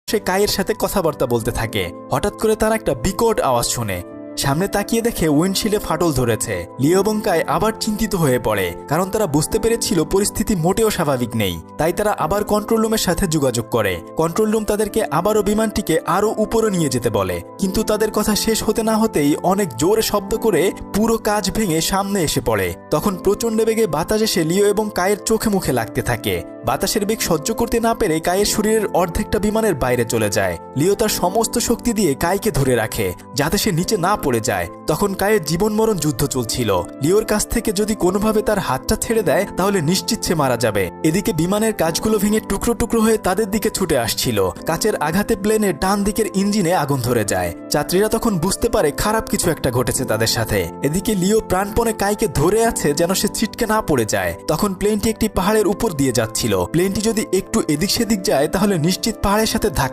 সে কাইয়ের সাথে কথাবার্তা বলতে থাকে। হঠাৎ করে তারা একটা বিকট আওয়াজ শুনে। সামনে তাকিয়ে দেখে উইন্ডশিল্ডে ফাটল ধরেছে। লিও এবং কাই আবার চিন্তিত হয়ে পড়ে, কারণ তারা বুঝতে পেরেছিল পরিস্থিতি মোটেও স্বাভাবিক নেই। তাই তারা আবার কন্ট্রোল রুমের সাথে যোগাযোগ করে। কন্ট্রোল রুম তাদেরকে আবারও বিমানটিকে আরও উপরে নিয়ে যেতে বলে, কিন্তু তাদের কথা শেষ হতে না হতেই অনেক জোরে শব্দ করে পুরো কাঁচ ভেঙে সামনে এসে পড়ে। তখন প্রচণ্ড বেগে বাতাস এসে লিও এবং কাইয়ের চোখে মুখে লাগতে থাকে। বাতাসের বেগ সহ্য করতে না পেরে কাইয়ের শরীরের অর্ধেকটা বিমানের বাইরে চলে যায়। লিও তার সমস্ত শক্তি দিয়ে কাইকে ধরে রাখে, যাতে সে নিচে না পড়ে যায়। তখন কাইয়ের জীবন মরণ যুদ্ধ চলছিল। লিওর কাছ থেকে যদি কোনোভাবে তার হাতটা ছেড়ে দেয় তাহলে নিশ্চিত সে মারা যাবে। এদিকে বিমানের কাঁচগুলো ভেঙে টুকরো টুকরো হয়ে তাদের দিকে ছুটে আসছিল। কাচের আঘাতে প্লেনের ডান দিকের ইঞ্জিনে আগুন ধরে যায়। যাত্রীরা তখন বুঝতে পারে খারাপ কিছু একটা ঘটেছে তাদের সাথে। এদিকে লিও প্রাণপণে কাইকে ধরে আছে যেন সে ছিটকে না পড়ে যায়। তখন প্লেনটি একটি পাহাড়ের উপর দিয়ে যাচ্ছিল। প্লেনটি যদি একটু এদিক সেদিক যায় তাহলে নিশ্চিত পাহাড়ের সাথে ধাক্কা